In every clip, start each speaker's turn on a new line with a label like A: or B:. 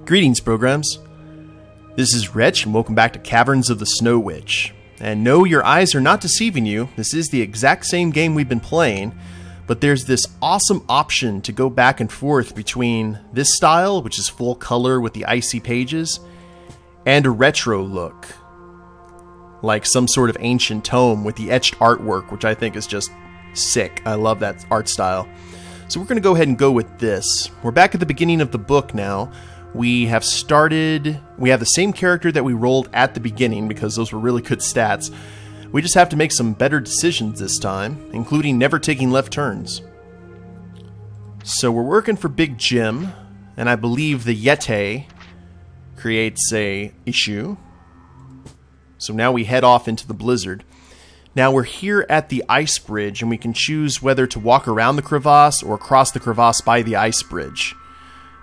A: Greetings, programs. This is Wretch, and welcome back to Caverns of the Snow Witch. And no, your eyes are not deceiving you. This is the exact same game we've been playing, but there's this awesome option to go back and forth between this style, which is full color with the icy pages, and a retro look, like some sort of ancient tome with the etched artwork, which I think is just sick. I love that art style. So we're going to go ahead and go with this. We're back at the beginning of the book now. We have the same character that we rolled at the beginning because those were really good stats. We just have to make some better decisions this time, including never taking left turns. So we're working for Big Jim, and I believe the yeti creates a issue. So now we head off into the blizzard. Now we're here at the ice bridge, and we can choose whether to walk around the crevasse or cross the crevasse by the ice bridge.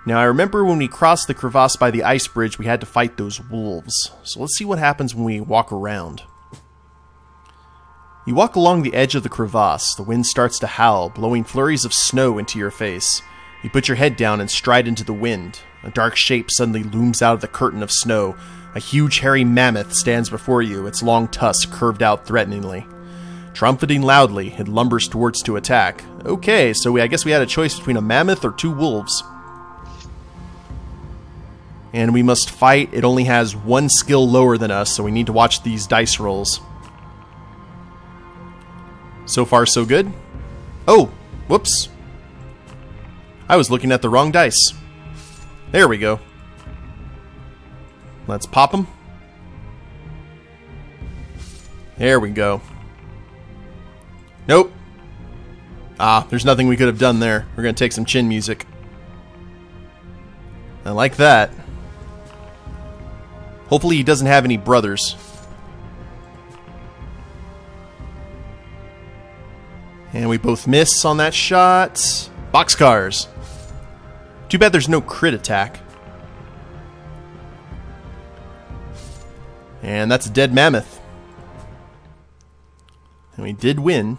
A: Now, I remember when we crossed the crevasse by the ice bridge, we had to fight those wolves. So let's see what happens when we walk around. You walk along the edge of the crevasse. The wind starts to howl, blowing flurries of snow into your face. You put your head down and stride into the wind. A dark shape suddenly looms out of the curtain of snow. A huge hairy mammoth stands before you, its long tusks curved out threateningly. Trumpeting loudly, it lumbers towards to attack. Okay, so I guess we had a choice between a mammoth or two wolves. And we must fight. It only has one skill lower than us, so we need to watch these dice rolls. So far, so good. Oh, whoops. I was looking at the wrong dice. There we go. Let's pop them. There we go. Nope. Ah, there's nothing we could have done there. We're going to take some chin music. I like that. Hopefully he doesn't have any brothers. And we both miss on that shot. Boxcars. Too bad there's no crit attack. And that's a dead mammoth. And we did win.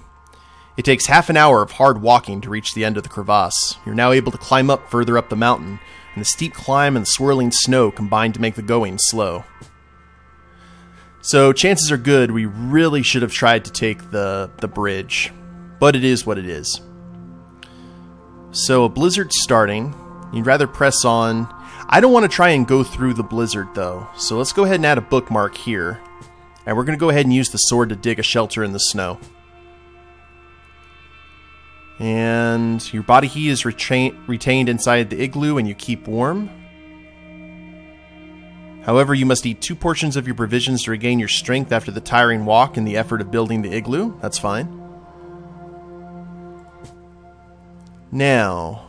A: It takes half an hour of hard walking to reach the end of the crevasse. You're now able to climb up further up the mountain, and the steep climb and the swirling snow combine to make the going slow. So chances are good we really should have tried to take the bridge, but it is what it is. So a blizzard's starting. You'd rather press on. I don't want to try and go through the blizzard though, so let's go ahead and add a bookmark here. And we're going to go ahead and use the sword to dig a shelter in the snow. And your body heat is retained inside the igloo and you keep warm. However, you must eat 2 portions of your provisions to regain your strength after the tiring walk and the effort of building the igloo. That's fine. Now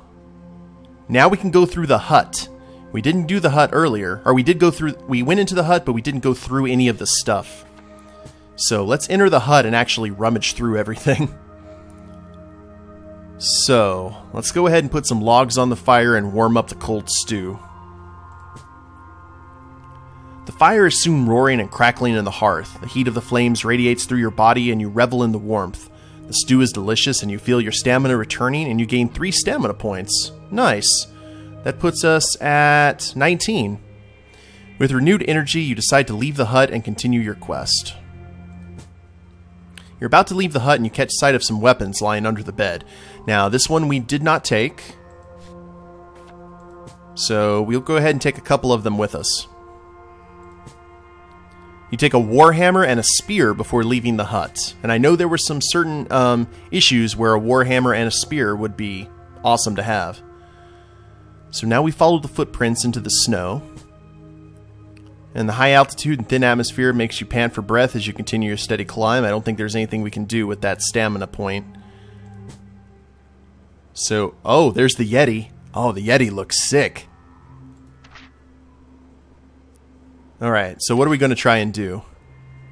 A: we can go through the hut. We didn't do the hut earlier, or we went into the hut, but we didn't go through any of the stuff. So let's enter the hut and actually rummage through everything. So, let's go ahead and put some logs on the fire and warm up the cold stew. The fire is soon roaring and crackling in the hearth. The heat of the flames radiates through your body and you revel in the warmth. The stew is delicious and you feel your stamina returning and you gain 3 stamina points. Nice. That puts us at 19. With renewed energy, you decide to leave the hut and continue your quest. You're about to leave the hut and you catch sight of some weapons lying under the bed. Now, this one we did not take, so we'll go ahead and take a couple of them with us. You take a warhammer and a spear before leaving the hut, and I know there were some certain issues where a warhammer and a spear would be awesome to have. So now we follow the footprints into the snow. And the high altitude and thin atmosphere makes you pant for breath as you continue your steady climb. I don't think there's anything we can do with that stamina point. So, oh, there's the yeti. Oh, the yeti looks sick. Alright, so what are we going to try and do?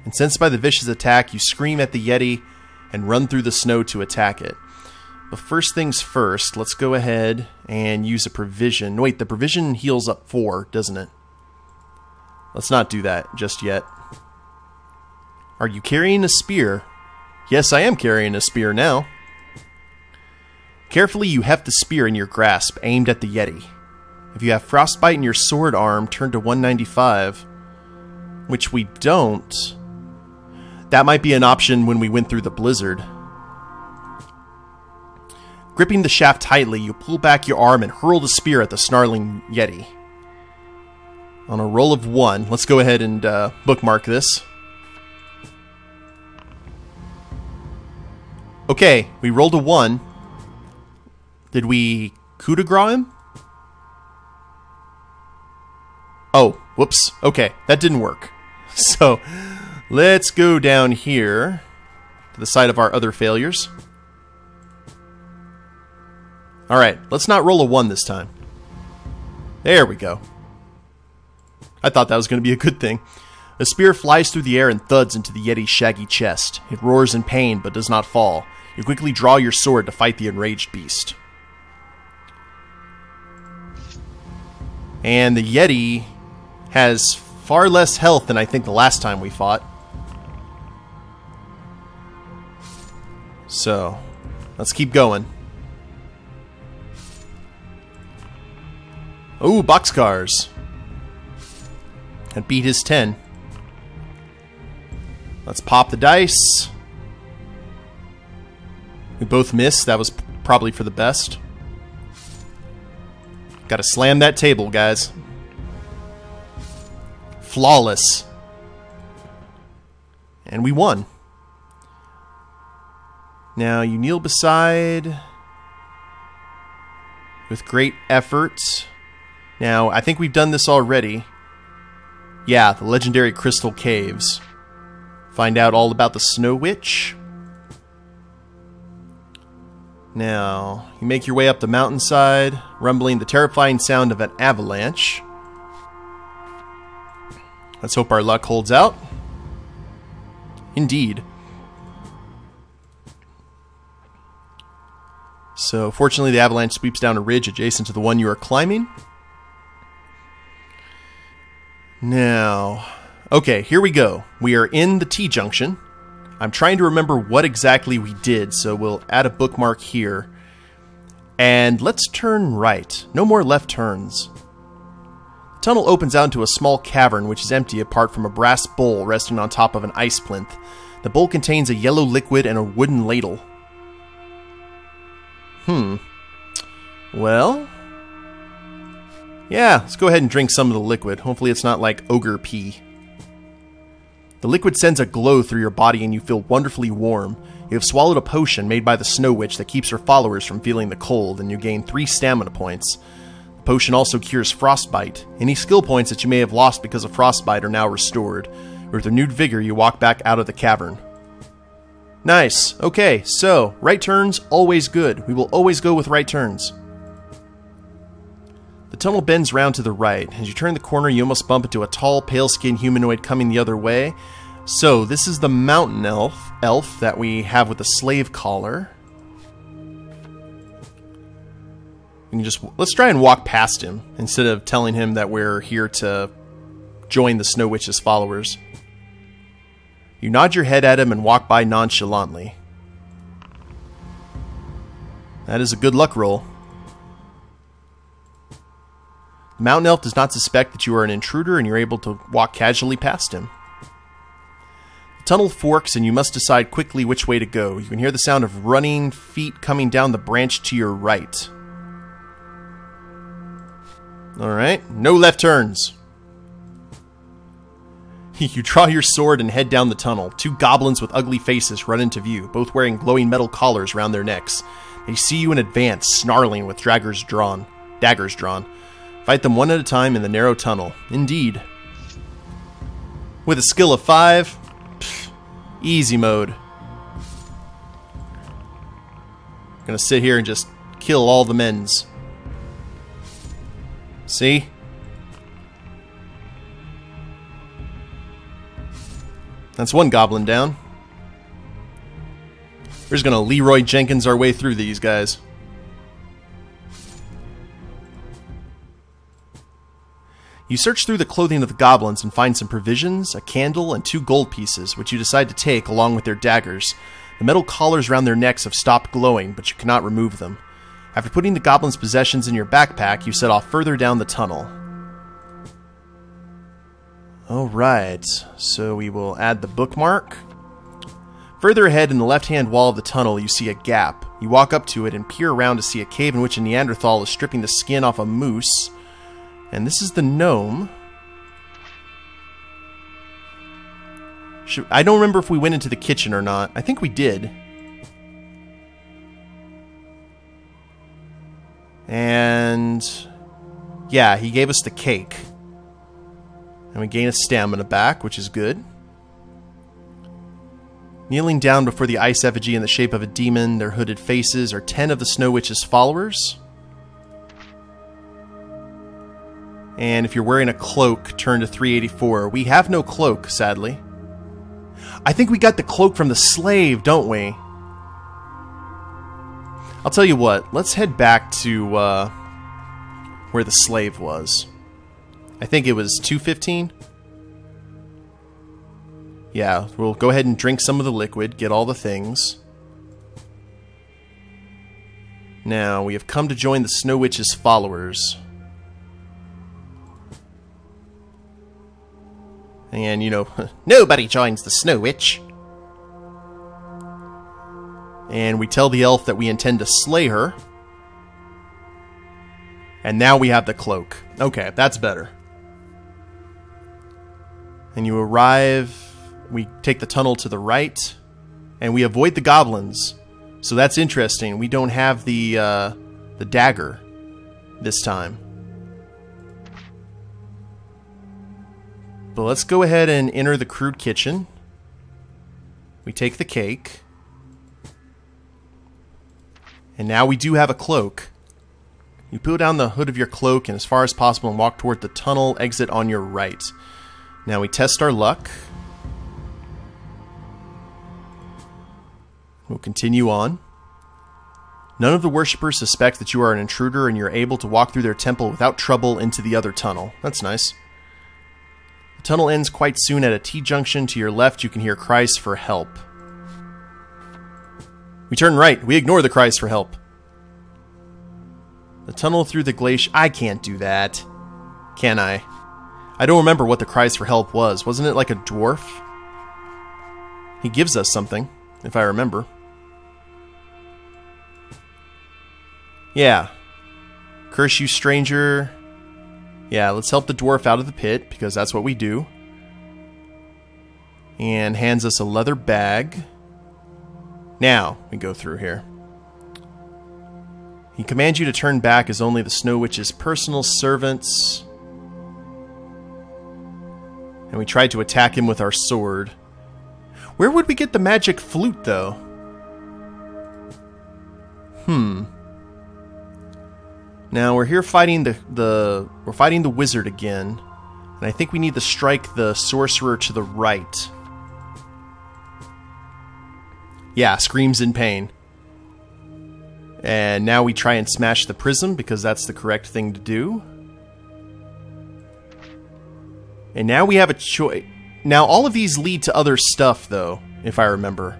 A: Incensed by the vicious attack, you scream at the yeti and run through the snow to attack it. But first things first, let's go ahead and use a provision. Wait, the provision heals up 4, doesn't it? Let's not do that just yet. Are you carrying a spear? Yes, I am carrying a spear now. Carefully, you heft the spear in your grasp, aimed at the yeti. If you have frostbite in your sword arm, turn to 195. Which we don't. That might be an option when we went through the blizzard. Gripping the shaft tightly, you pull back your arm and hurl the spear at the snarling yeti. On a roll of 1, let's go ahead and bookmark this. Okay, we rolled a 1. Did we coup de grace him? Oh, whoops. Okay, that didn't work. So, let's go down here to the site of our other failures. Alright, let's not roll a 1 this time. There we go. I thought that was going to be a good thing. A spear flies through the air and thuds into the yeti's shaggy chest. It roars in pain but does not fall. You quickly draw your sword to fight the enraged beast. And the yeti has far less health than I think the last time we fought. So, let's keep going. Ooh, boxcars. And beat his 10. Let's pop the dice. We both missed. That was probably for the best. Gotta slam that table, guys. Flawless. And we won. Now you kneel beside with great effort. Now, I think we've done this already. Yeah, the legendary crystal caves. Find out all about the Snow Witch. Now, you make your way up the mountainside, rumbling the terrifying sound of an avalanche. Let's hope our luck holds out. Indeed. So, fortunately, the avalanche sweeps down a ridge adjacent to the one you are climbing. Now, okay, here we go. We are in the T-junction. I'm trying to remember what exactly we did, so we'll add a bookmark here. And let's turn right. No more left turns. The tunnel opens out into a small cavern which is empty apart from a brass bowl resting on top of an ice plinth. The bowl contains a yellow liquid and a wooden ladle. Well, yeah, let's go ahead and drink some of the liquid. Hopefully it's not like ogre pee. The liquid sends a glow through your body and you feel wonderfully warm. You have swallowed a potion made by the Snow Witch that keeps her followers from feeling the cold, and you gain 3 stamina points. The potion also cures frostbite. Any skill points that you may have lost because of frostbite are now restored. With renewed vigor, you walk back out of the cavern. Nice. Okay, so, right turns, always good. We will always go with right turns. The tunnel bends round to the right. As you turn the corner, you almost bump into a tall, pale-skinned humanoid coming the other way. So, this is the mountain elf that we have with the slave collar. Let's try and walk past him, instead of telling him that we're here to join the Snow Witch's followers. You nod your head at him and walk by nonchalantly. That is a good luck roll. The mountain elf does not suspect that you are an intruder and you're able to walk casually past him. The tunnel forks and you must decide quickly which way to go. You can hear the sound of running feet coming down the branch to your right. Alright, no left turns. You draw your sword and head down the tunnel. 2 goblins with ugly faces run into view, both wearing glowing metal collars around their necks. They see you in advance, snarling with daggers drawn. Fight them one at a time in the narrow tunnel. Indeed. With a skill of 5, easy mode. Gonna sit here and just kill all the mens. See? That's one goblin down. We're just gonna Leroy Jenkins our way through these guys. You search through the clothing of the goblins and find some provisions, a candle, and 2 gold pieces, which you decide to take along with their daggers. The metal collars around their necks have stopped glowing, but you cannot remove them. After putting the goblin's possessions in your backpack, you set off further down the tunnel. Alright, so we will add the bookmark. Further ahead in the left-hand wall of the tunnel, you see a gap. You walk up to it and peer around to see a cave in which a Neanderthal is stripping the skin off a moose. And this is the gnome. I don't remember if we went into the kitchen or not. I think we did. And yeah, he gave us the cake. And we gain a stamina back, which is good. Kneeling down before the ice effigy in the shape of a demon, their hooded faces, are 10 of the Snow Witch's followers. And if you're wearing a cloak, turn to 384. We have no cloak, sadly. I think we got the cloak from the slave, don't we? I'll tell you what, let's head back to where the slave was. I think it was 215. Yeah, we'll go ahead and drink some of the liquid, get all the things. Now, we have come to join the Snow Witch's followers. And, you know, nobody joins the Snow Witch. And we tell the elf that we intend to slay her. And now we have the cloak. Okay, that's better. And you arrive, we take the tunnel to the right, and we avoid the goblins. So that's interesting. We don't have the dagger this time. But let's go ahead and enter the crude kitchen. We take the cake. And now we do have a cloak. You pull down the hood of your cloak and as far as possible and walk toward the tunnel exit on your right. Now we test our luck. We'll continue on. None of the worshippers suspect that you are an intruder and you're able to walk through their temple without trouble into the other tunnel. That's nice. The tunnel ends quite soon at a T-junction. To your left, you can hear cries for help. We turn right. We ignore the cries for help. The tunnel through the glacier... I can't do that. Can I? I don't remember what the cries for help was. Wasn't it like a dwarf? He gives us something, if I remember. Yeah. Curse you, stranger. Yeah, let's help the dwarf out of the pit, because that's what we do. And hands us a leather bag. Now, we go through here. He commands you to turn back as only the Snow Witch's personal servants. And we tried to attack him with our sword. Where would we get the magic flute, though? Now we're here fighting we're fighting the wizard again, and I think we need to strike the sorcerer to the right. Yeah, screams in pain. And now we try and smash the prism because that's the correct thing to do. And now we have a choice. Now all of these lead to other stuff, though, if I remember.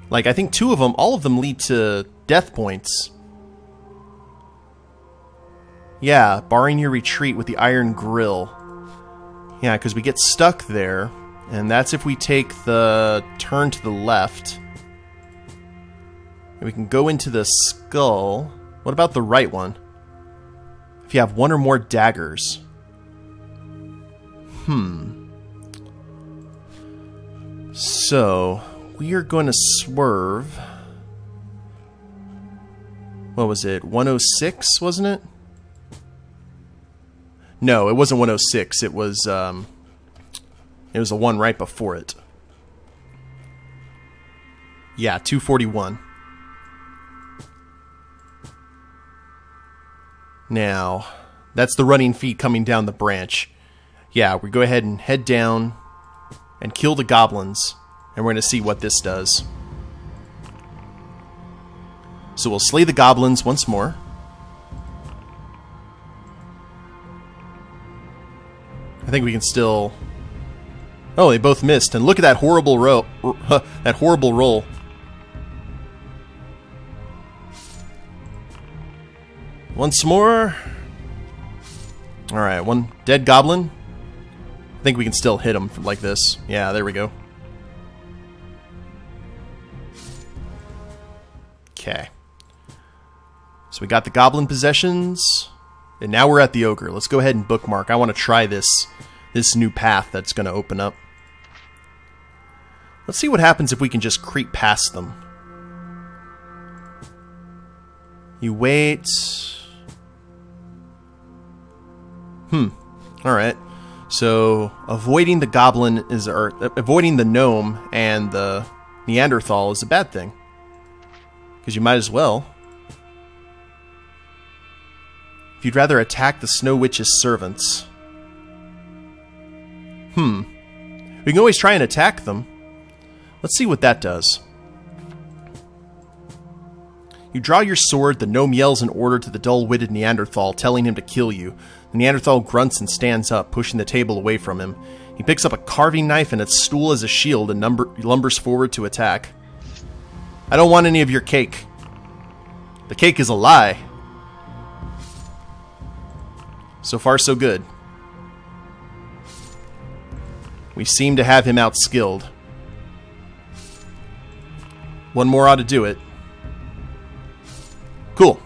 A: Like, I think two of them, all of them lead to death points. Yeah, barring your retreat with the iron grill. Yeah, because we get stuck there, and that's if we take the turn to the left. And we can go into the skull. What about the right one? If you have one or more daggers. So, we are going to swerve. What was it? 106, wasn't it? No, it wasn't 106. It was the one right before it. Yeah, 241. Now, that's the running feet coming down the branch. Yeah, we go ahead and head down and kill the goblins, and we're going to see what this does. So we'll slay the goblins once more. I think we can still... Oh, they both missed, and look at that horrible roll. That horrible roll. Once more. Alright, one dead goblin. I think we can still hit him like this. Yeah, there we go. Okay. So we got the goblin possessions. And now we're at the ogre. Let's go ahead and bookmark. I want to try this new path that's going to open up. Let's see what happens if we can just creep past them. You wait. Alright. So, avoiding the goblin is, or avoiding the gnome and the Neanderthal is a bad thing. Because you might as well. If you'd rather attack the Snow Witch's servants. We can always try and attack them. Let's see what that does. You draw your sword, the gnome yells an order to the dull-witted Neanderthal, telling him to kill you. The Neanderthal grunts and stands up, pushing the table away from him. He picks up a carving knife and a stool as a shield and lumbers forward to attack. I don't want any of your cake. The cake is a lie. So far, so good. We seem to have him outskilled. One more ought to do it. Cool.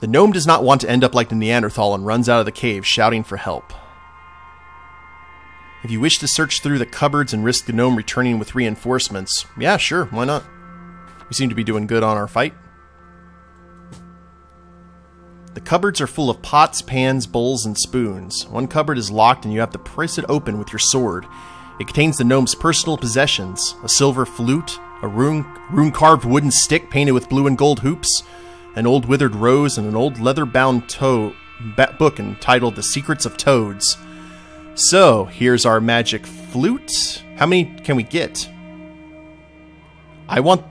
A: The gnome does not want to end up like the Neanderthal and runs out of the cave, shouting for help. If you wish to search through the cupboards and risk the gnome returning with reinforcements, yeah, sure, why not? We seem to be doing good on our fight. The cupboards are full of pots, pans, bowls, and spoons. One cupboard is locked and you have to prise it open with your sword. It contains the gnome's personal possessions, a silver flute, a rune-carved wooden stick painted with blue and gold hoops, an old withered rose, and an old leather-bound book entitled The Secrets of Toads. So, here's our magic flute. How many can we get? I want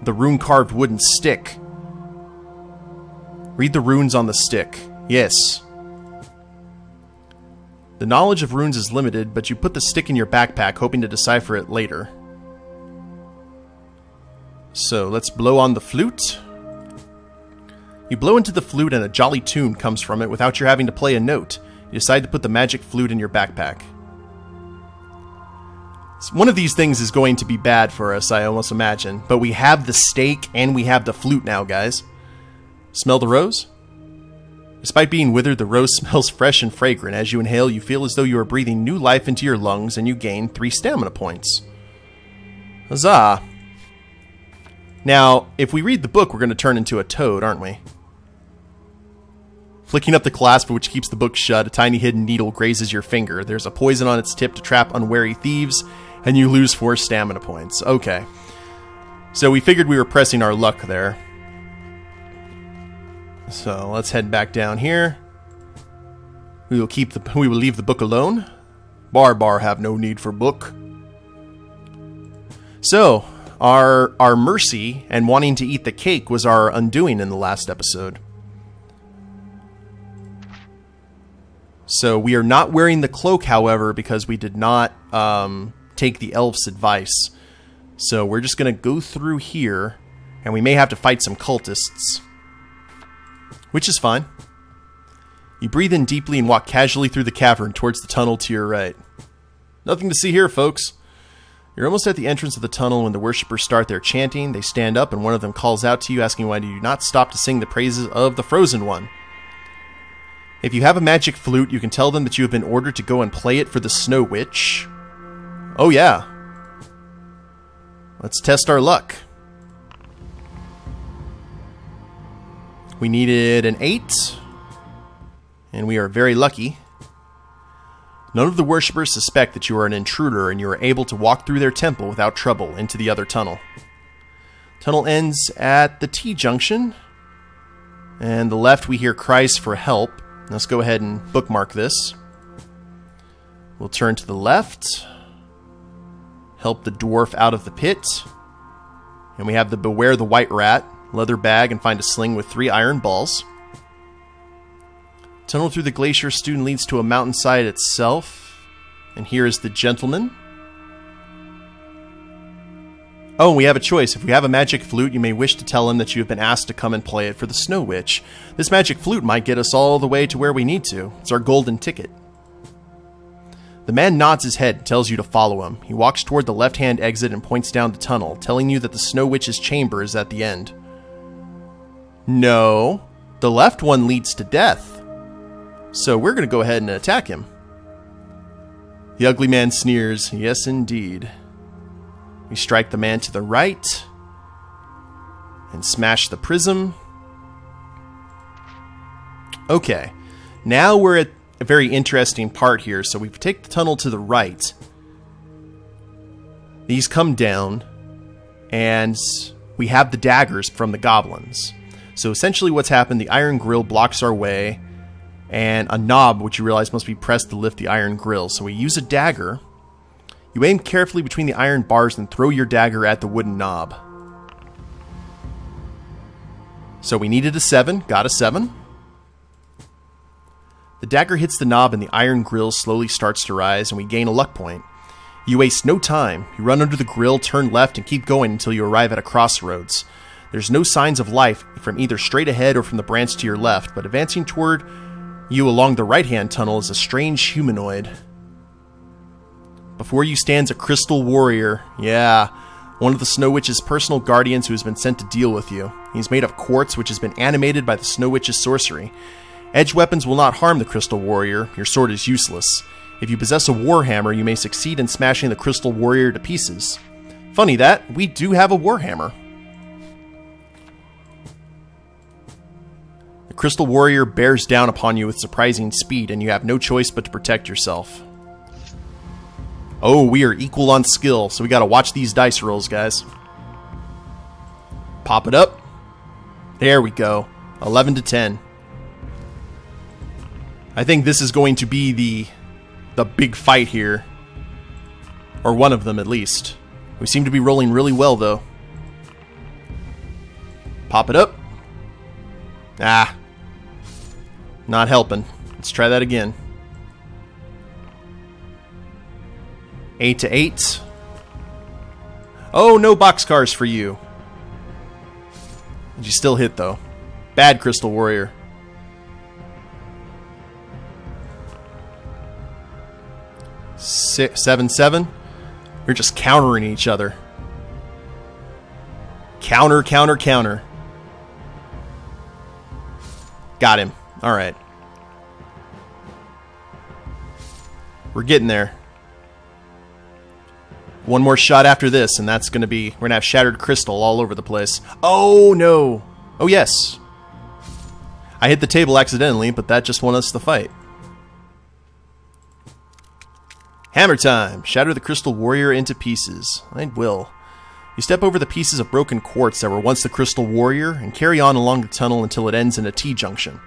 A: the rune-carved wooden stick. Read the runes on the stick. Yes. The knowledge of runes is limited, but you put the stick in your backpack, hoping to decipher it later. So, let's blow on the flute. You blow into the flute and a jolly tune comes from it without your having to play a note. You decide to put the magic flute in your backpack. So one of these things is going to be bad for us, I almost imagine. But we have the steak and we have the flute now, guys. Smell the rose? Despite being withered, the rose smells fresh and fragrant. As you inhale, you feel as though you are breathing new life into your lungs, and you gain 3 stamina points. Huzzah! Now, if we read the book, we're going to turn into a toad, aren't we? Flicking up the clasp, which keeps the book shut, a tiny hidden needle grazes your finger. There's a poison on its tip to trap unwary thieves, and you lose 4 stamina points. Okay. So we figured we were pressing our luck there. So let's head back down here. We will leave the book alone. Bar have no need for book. So our mercy and wanting to eat the cake was our undoing in the last episode. So we are not wearing the cloak, however, because we did not take the elf's advice. So we're just going to go through here, and we may have to fight some cultists. Which is fine. You breathe in deeply and walk casually through the cavern towards the tunnel to your right. Nothing to see here, folks. You're almost at the entrance of the tunnel when the worshippers start their chanting. They stand up and one of them calls out to you asking why do you not stop to sing the praises of the Frozen One. If you have a magic flute, you can tell them that you have been ordered to go and play it for the Snow Witch. Oh yeah. Let's test our luck. We needed an 8, and we are very lucky. None of the worshippers suspect that you are an intruder, and you are able to walk through their temple without trouble into the other tunnel. Tunnel ends at the T-junction, and the left we hear cries for help. Let's go ahead and bookmark this. We'll turn to the left, help the dwarf out of the pit, and we have the Beware the White Rat. Leather bag and find a sling with 3 iron balls. Tunnel through the glacier student leads to a mountainside itself. And here is the gentleman. Oh, we have a choice. If we have a magic flute, you may wish to tell him that you have been asked to come and play it for the Snow Witch. This magic flute might get us all the way to where we need to. It's our golden ticket. The man nods his head and tells you to follow him. He walks toward the left-hand exit and points down the tunnel, telling you that the Snow Witch's chamber is at the end. No, the left one leads to death. So we're going to go ahead and attack him. The ugly man sneers. Yes, indeed. We strike the man to the right and smash the prism. Okay, now we're at a very interesting part here. So we take the tunnel to the right. These come down and we have the daggers from the goblins. So essentially what's happened, the iron grill blocks our way and a knob, which you realize must be pressed to lift the iron grill. So we use a dagger. You aim carefully between the iron bars and throw your dagger at the wooden knob. So we needed a 7, got a 7. The dagger hits the knob and the iron grill slowly starts to rise and we gain a luck point. You waste no time. You run under the grill, turn left, and keep going until you arrive at a crossroads. There's no signs of life from either straight ahead or from the branch to your left, but advancing toward you along the right-hand tunnel is a strange humanoid. Before you stands a crystal warrior. Yeah, one of the Snow Witch's personal guardians who has been sent to deal with you. He's made of quartz, which has been animated by the Snow Witch's sorcery. Edge weapons will not harm the crystal warrior. Your sword is useless. If you possess a warhammer, you may succeed in smashing the crystal warrior to pieces. Funny that, we do have a warhammer. The crystal warrior bears down upon you with surprising speed, and you have no choice but to protect yourself. Oh, we are equal on skill, so we gotta watch these dice rolls, guys. Pop it up. There we go. 11 to 10. I think this is going to be the big fight here. Or one of them, at least. We seem to be rolling really well, though. Pop it up. Ah. Not helping. Let's try that again. 8 to 8. Oh, no boxcars for you. Did you still hit, though? Bad Crystal Warrior. 7-7. We're just countering each other. Counter, counter, counter. Got him. Alright. We're getting there. One more shot after this, and that's going to be... We're going to have shattered crystal all over the place. Oh, no. Oh, yes. I hit the table accidentally, but that just won us the fight. Hammer time. Shatter the crystal warrior into pieces. I will. You step over the pieces of broken quartz that were once the crystal warrior and carry on along the tunnel until it ends in a T-junction.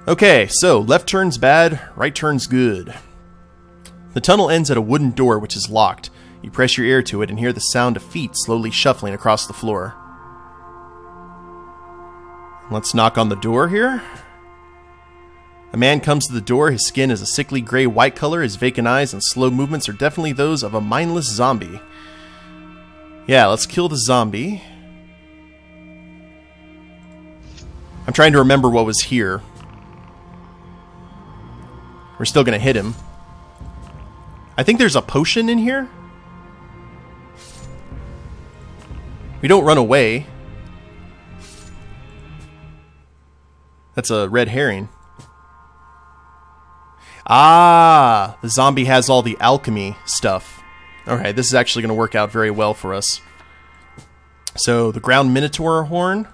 A: Okay, so left turn's bad, right turn's good. The tunnel ends at a wooden door which is locked. You press your ear to it and hear the sound of feet slowly shuffling across the floor. Let's knock on the door here. A man comes to the door. His skin is a sickly gray-white color. His vacant eyes and slow movements are definitely those of a mindless zombie. Yeah, let's kill the zombie. I'm trying to remember what was here. We're still going to hit him. I think there's a potion in here. We don't run away. That's a red herring. Ah, the zombie has all the alchemy stuff. Okay, this is actually going to work out very well for us. So, the ground minotaur horn.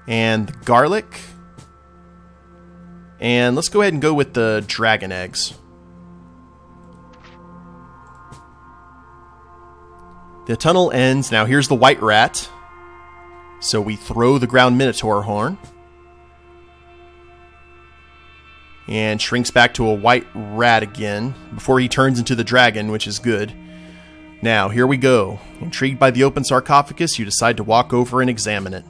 A: And the garlic. And let's go ahead and go with the dragon eggs. The tunnel ends. Now here's the white rat. So we throw the ground minotaur horn. And shrinks back to a white rat again before he turns into the dragon, which is good. Now, here we go. Intrigued by the open sarcophagus, you decide to walk over and examine it.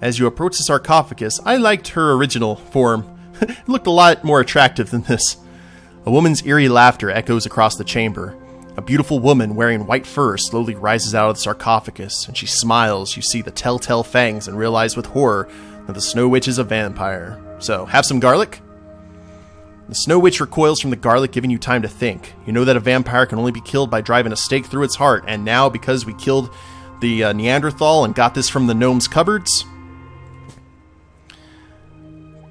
A: As you approach the sarcophagus, I liked her original form. It looked a lot more attractive than this. A woman's eerie laughter echoes across the chamber. A beautiful woman wearing white fur slowly rises out of the sarcophagus, and she smiles. You see the telltale fangs and realize with horror that the Snow Witch is a vampire. So, have some garlic? The Snow Witch recoils from the garlic, giving you time to think. You know that a vampire can only be killed by driving a stake through its heart, and now, because we killed the Neanderthal and got this from the gnome's cupboards,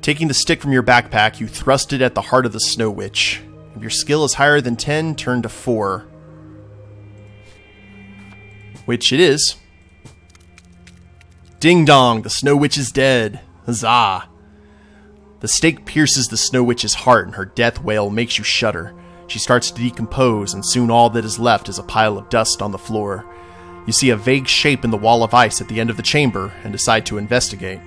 A: taking the stick from your backpack, you thrust it at the heart of the Snow Witch. If your skill is higher than 10, turn to 4. Which it is. Ding dong, the Snow Witch is dead. Huzzah. The stake pierces the Snow Witch's heart, and her death wail makes you shudder. She starts to decompose, and soon all that is left is a pile of dust on the floor. You see a vague shape in the wall of ice at the end of the chamber, and decide to investigate.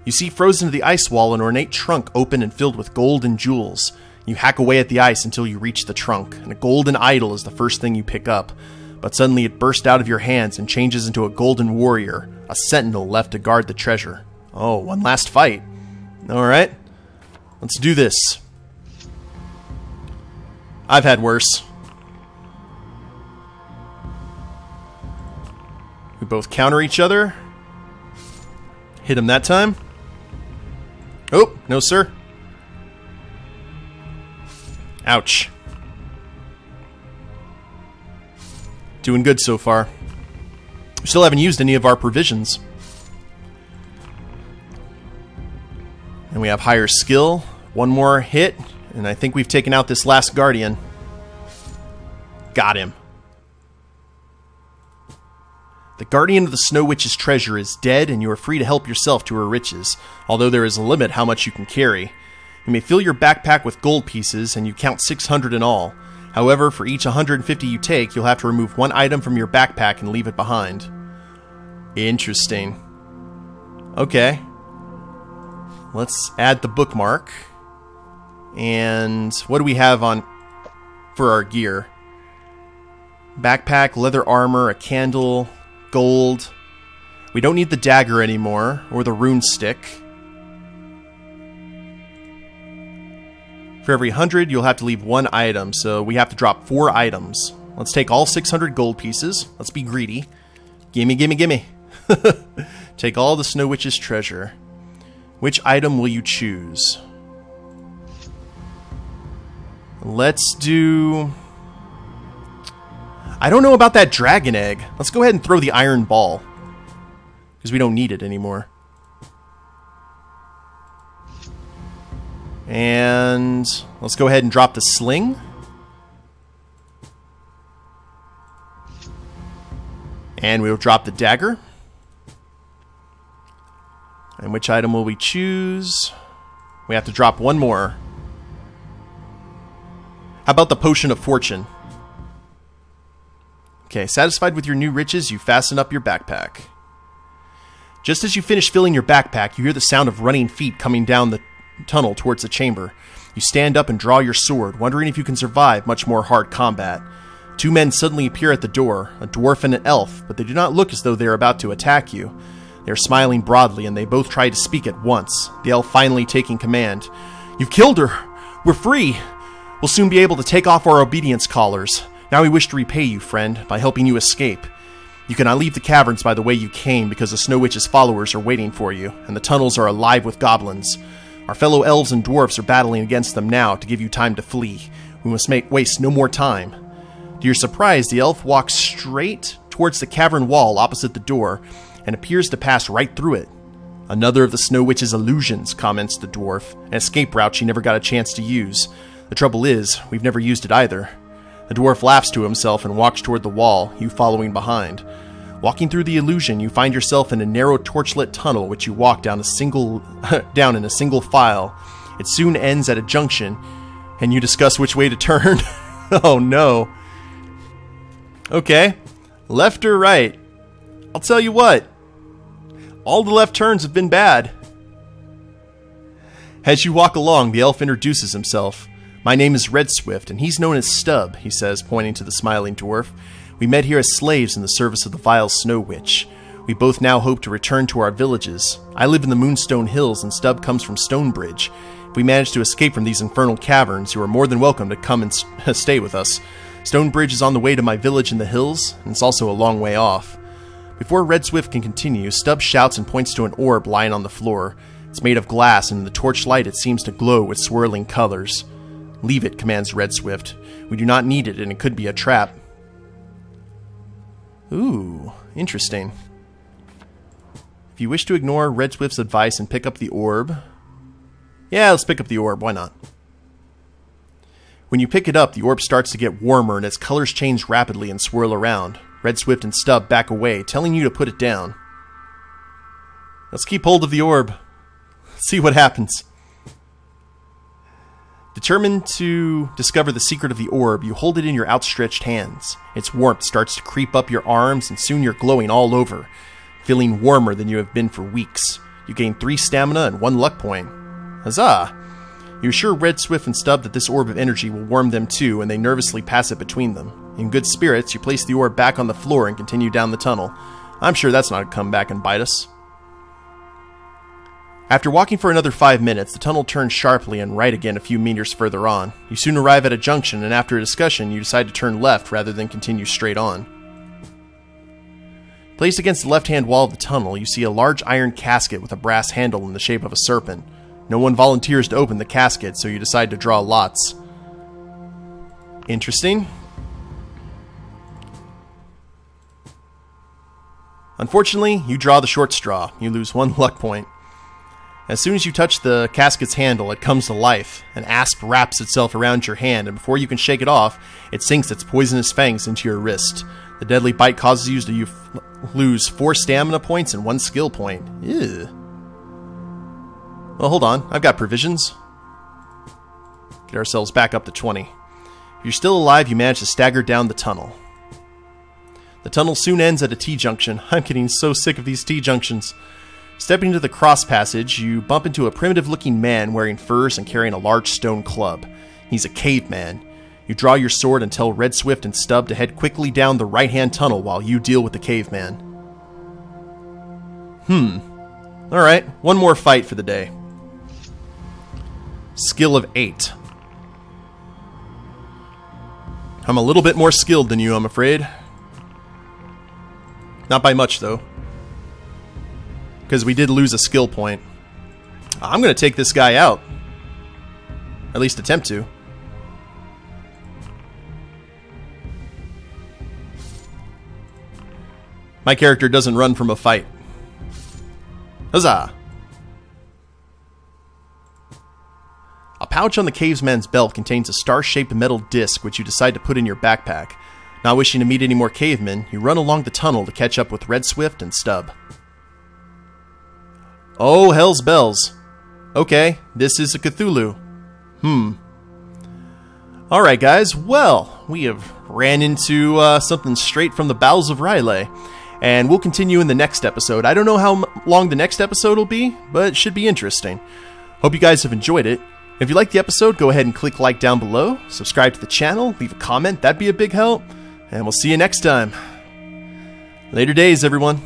A: You see frozen to the ice wall an ornate trunk open and filled with gold and jewels. You hack away at the ice until you reach the trunk, and a golden idol is the first thing you pick up. But suddenly it bursts out of your hands and changes into a golden warrior, a sentinel left to guard the treasure. Oh, one last fight. Alright, let's do this. I've had worse. We both counter each other. Hit him that time. Oh, no sir. Ouch. Doing good so far. We still haven't used any of our provisions. And we have higher skill. One more hit, and I think we've taken out this last guardian. Got him. The guardian of the Snow Witch's treasure is dead, and you are free to help yourself to her riches, although there is a limit how much you can carry. You may fill your backpack with gold pieces, and you count 600 in all. However, for each 150 you take, you'll have to remove one item from your backpack and leave it behind. Interesting. Okay. Let's add the bookmark. And what do we have on for our gear? Backpack, leather armor, a candle, gold. We don't need the dagger anymore, or the rune stick. For every 100, you'll have to leave one item, so we have to drop 4 items. Let's take all 600 gold pieces. Let's be greedy. Gimme, gimme, gimme. Take all the Snow Witch's treasure. Which item will you choose? Let's do... I don't know about that dragon egg. Let's go ahead and throw the iron ball, because we don't need it anymore. And let's go ahead and drop the sling. And we'll drop the dagger. And which item will we choose? We have to drop one more. How about the potion of fortune? Okay, satisfied with your new riches, you fasten up your backpack. Just as you finish filling your backpack, you hear the sound of running feet coming down the tunnel towards the chamber. You stand up and draw your sword, wondering if you can survive much more hard combat. 2 men suddenly appear at the door, a dwarf and an elf, but they do not look as though they are about to attack you. They are smiling broadly, and they both try to speak at once, the elf finally taking command. "You've killed her! We're free! We'll soon be able to take off our obedience collars. Now we wish to repay you, friend, by helping you escape. You cannot leave the caverns by the way you came, because the Snow Witch's followers are waiting for you, and the tunnels are alive with goblins. Our fellow elves and dwarfs are battling against them now to give you time to flee. We must waste no more time." To your surprise, the elf walks straight towards the cavern wall opposite the door, and appears to pass right through it. "Another of the Snow Witch's illusions," comments the dwarf, "an escape route she never got a chance to use. The trouble is, we've never used it either." The dwarf laughs to himself and walks toward the wall, you following behind. Walking through the illusion, you find yourself in a narrow torchlit tunnel which you walk down in a single file. It soon ends at a junction, and you discuss which way to turn. Oh no. Okay, left or right? I'll tell you what, all the left turns have been bad. As you walk along, the elf introduces himself. "My name is Red Swift, and he's known as Stub," he says, pointing to the smiling dwarf. "We met here as slaves in the service of the vile Snow Witch. We both now hope to return to our villages. I live in the Moonstone Hills, and Stub comes from Stonebridge. If we manage to escape from these infernal caverns, you are more than welcome to come and stay with us. Stonebridge is on the way to my village in the hills, and it's also a long way off. Before Red Swift can continue, Stubb shouts and points to an orb lying on the floor. It's made of glass, and in the torchlight it seems to glow with swirling colors. Leave it, commands Red Swift. We do not need it, and it could be a trap. Ooh, interesting. If you wish to ignore Red Swift's advice and pick up the orb... Yeah, let's pick up the orb, why not? When you pick it up, the orb starts to get warmer and its colors change rapidly and swirl around. Red Swift and Stubb back away, telling you to put it down. Let's keep hold of the orb. See what happens. Determined to discover the secret of the orb, you hold it in your outstretched hands. Its warmth starts to creep up your arms, and soon you're glowing all over, feeling warmer than you have been for weeks. You gain 3 stamina and 1 luck point. Huzzah! You assure Red Swift and Stubb that this orb of energy will warm them too, and they nervously pass it between them. In good spirits, you place the orb back on the floor and continue down the tunnel. I'm sure that's not going to come back and bite us. After walking for another 5 minutes, the tunnel turns sharply and right again a few meters further on. You soon arrive at a junction, and after a discussion, you decide to turn left rather than continue straight on. Placed against the left-hand wall of the tunnel, you see a large iron casket with a brass handle in the shape of a serpent. No one volunteers to open the casket, so you decide to draw lots. Interesting. Unfortunately, you draw the short straw. You lose 1 luck point. As soon as you touch the casket's handle, it comes to life. An asp wraps itself around your hand, and before you can shake it off, it sinks its poisonous fangs into your wrist. The deadly bite causes you to lose 4 stamina points and 1 skill point. Ew. Well, hold on. I've got provisions. Get ourselves back up to 20. If you're still alive, you manage to stagger down the tunnel. The tunnel soon ends at a T-junction. I'm getting so sick of these T-junctions. Stepping into the cross passage, you bump into a primitive-looking man wearing furs and carrying a large stone club. He's a caveman. You draw your sword and tell Red Swift and Stubb to head quickly down the right-hand tunnel while you deal with the caveman. Alright, 1 more fight for the day. Skill of 8. I'm a little bit more skilled than you, I'm afraid. Not by much, though. Because we did lose a skill point. I'm going to take this guy out. At least attempt to. My character doesn't run from a fight. Huzzah! A pouch on the caveman's belt contains a star-shaped metal disc which you decide to put in your backpack. Not wishing to meet any more cavemen, you run along the tunnel to catch up with Red Swift and Stubb. Oh, hell's bells. Okay, this is a Cthulhu. Alright guys, well, we have ran into something straight from the bowels of R'lyeh. And we'll continue in the next episode. I don't know how long the next episode will be, but it should be interesting. Hope you guys have enjoyed it. If you liked the episode, go ahead and click like down below, subscribe to the channel, leave a comment, that'd be a big help, and we'll see you next time. Later days, everyone.